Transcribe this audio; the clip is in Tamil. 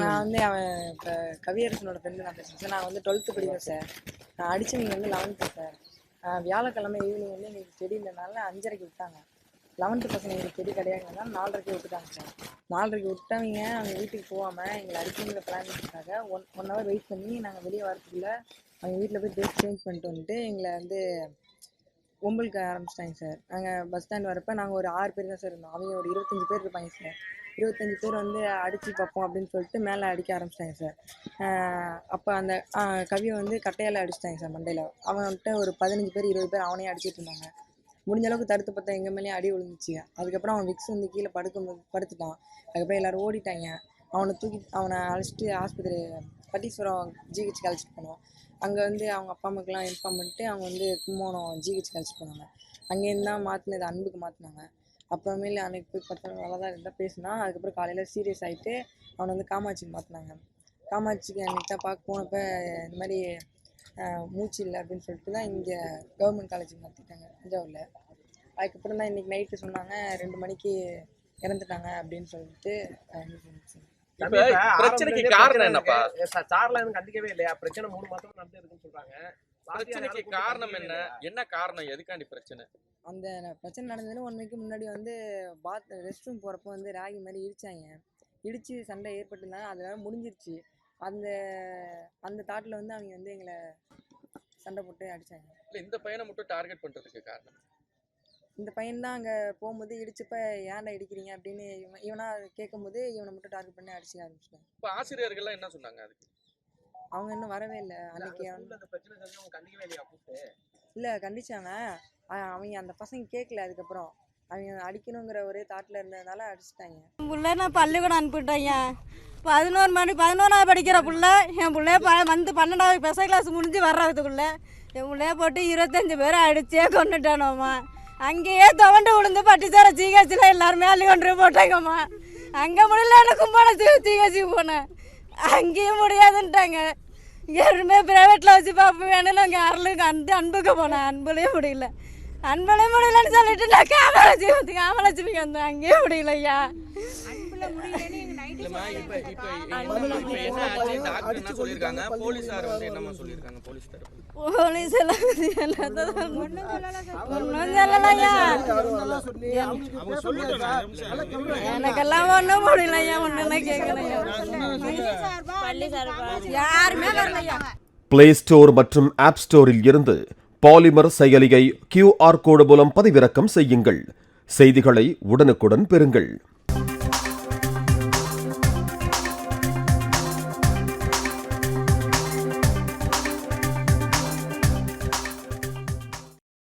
நான் வந்து அவன் இப்போ கவியரசனோட ஃப்ரெண்டு நான் பேசுகிறேன் சார். நான் வந்து 12th படிக்கிறேன் சார். நான் அடித்தவங்க வந்து 11th சார். வியாழக்கிழமை ஈவினிங் வந்து எங்களுக்கு செடி இல்லைனால 5:30க்கு விட்டாங்க. 11th பசங்க எங்களுக்கு செடி கிடையாதுனால 4:30க்கு விட்டுட்டாங்க சார். 4:30க்கு விட்டவங்க அவங்க வீட்டுக்கு போகாமல் எங்களை அடிக்கணுங்கிற பிளானிங்காக ஒன் ஹவர் வெயிட் பண்ணி நாங்கள் வெளியே வரதுக்குள்ளே அவங்க வீட்டில் போய் ட்ரெஸ் சேஞ்ச் பண்ணிட்டு வந்துட்டு எங்களை வந்து ஒம்பலுக்கு ஆரம்பிச்சிட்டாங்க சார். நாங்கள் பஸ் ஸ்டாண்ட் வரப்போ நாங்கள் ஒரு 6 பேர் தான் சார் இருந்தோம். அவங்க ஒரு 25 பேர் இருப்பாங்க சார். 25 பேர் வந்து அடித்து பார்ப்போம் அப்படின்னு சொல்லிட்டு மேலே அடிக்க ஆரம்பிச்சிட்டாங்க சார். அப்போ அந்த கவியை வந்து கட்டையால் அடிச்சிட்டாங்க சார் மண்டையில். அவன்கிட்ட ஒரு 15 பேர் 20 பேர் அவனையே அடிச்சிட்டு இருந்தாங்க. முடிஞ்ச அளவுக்கு தடுத்து பார்த்தா எங்கள் மேலேயும் அடி விழுந்துச்சு. அதுக்கப்புறம் அவன் விக்ஸ் வந்து கீழே படுத்துட்டான். அதுக்கப்புறம் எல்லோரும் ஓடிட்டாங்க. அவனை அழைச்சிட்டு ஆஸ்பத்திரி பட்டீஸ்வரம் ஜிஹெச்சுக்கு அழைச்சிட்டு போனோம். அங்கே வந்து அவங்க அப்பா அம்மாக்கெல்லாம் இன்ஃபார்ம் பண்ணிட்டு அவங்க வந்து கும்போணம் ஜிஹெச்சுக்கு அழைச்சிட்டு போனாங்க. அங்கேருந்து தான் மாற்றினது அன்புக்கு மாற்றினாங்க. அப்புறமேலே அன்றைக்கி போய் 10 நாள் நல்லா தான் இருந்தால் பேசினா. அதுக்கப்புறம் காலையில் சீரியஸ் ஆகிட்டு அவனை வந்து காமாட்சிக்கு மாற்றினாங்க. காமாட்சிக்கு அன்றைக்கி தான் பார்க்க போனப்போ இந்த மாதிரி மூச்சு இல்லை அப்படின்னு சொல்லிட்டு தான் இங்கே கவர்மெண்ட் காலேஜுக்கு மாற்றிட்டாங்க தஞ்சாவூரில். அதுக்கப்புறம் தான் இன்றைக்கி நைட்டு சொன்னாங்க 2 மணிக்கு இறந்துட்டாங்க அப்படின்னு சொல்லிட்டு பிரச்சனைக்கு காரணம் என்னப்பா? சார்லாம் எனக்கு கண்டிக்கவே இல்லையா? பிரச்சனை 3 மாசமா நடந்து இருக்குன்னு சொல்றாங்க. பிரச்சனைக்கு காரணம் என்ன காரணம்? எதுக்காண்டி பிரச்சனை? அந்த பிரச்சனை நடந்ததுன்னு 1 வீக்கு முன்னாடி வந்து ரெஸ்ட் ரூம் போகிறப்போ வந்து ராகி மாதிரி இடித்து சண்டை ஏற்பட்டுருந்தாங்க. அதனால முடிஞ்சிருச்சு. அந்த தாட்டில் வந்து அவங்க வந்து எங்களை சண்டை போட்டு அடித்தாங்க. இல்லை, இந்த பையனை மட்டும் டார்கெட் பண்ணுறதுக்கு காரணம்? இந்த பையன் தான் அங்கே போகும்போது இடிச்சப்ப ஏன்டா இடிக்கிறீங்க அப்படின்னு இவனா கேட்கும்போது இவனை மட்டும் டார்கெட் பண்ணி அடிச்சு ஆரம்பிச்சிட்டாங்க. இப்போ ஆசிரியர்கள்லாம் என்ன சொன்னாங்க அதுக்கு? அவங்க இன்னும் வரவே இல்லை. அன்னைக்கு இல்லை கண்டிச்சாங்க. அவங்க அந்த பசங்க கேட்கல. அதுக்கப்புறம் அவங்க அடிக்கணுங்கிற ஒரே தாட்டில் இருந்ததுனால அடிச்சிட்டாங்க. என் பிள்ளை நான் பள்ளிக்கூடம் அனுப்பிவிட்டேங்க. 11 படிக்கிற பிள்ளை. என் பிள்ளைய வந்து 12வது ஸ்பெஷல் கிளாஸ் முடிஞ்சு வர்றதுக்குள்ளே என் பிள்ளைய போட்டு 25 பேரை அடிச்சே கொண்டுட்டானோம்மா. அங்கேயே துவண்டு விழுந்து பட்டிச்சார ஜிஹெச்சில் எல்லாருமே அள்ளி கொண்டு போட்டாங்கம்மா. அங்கே முடியல எனக்கும் போனேன் ஜிஹெச்சுக்கு போனேன். அங்கேயும் முடியாதுன்ட்டாங்க. யாருமே ப்ரைவேட்டில் வச்சு பார்ப்போம் வேணும். நாங்கள் அன்புக்கு போனேன். அன்புலேயும் முடியலன்னு சொல்லிட்டு நான் காமலட்சுமிக்கு வந்தேன். அங்கேயும் முடியல ஐயா. போலீஸ் எனக்கெல்லாம் ஒன்றும் முடியலையா. ஒன்றுமே கேட்கலையா. யாருமே வரலையா. பிளே ஸ்டோர் மற்றும் ஆப் ஸ்டோரில் இருந்து பாலிமர் செயலியை QR கோடு மூலம் பதிவிறக்கம் செய்யுங்கள். செய்திகளை உடனுக்குடன் பெறுங்கள்.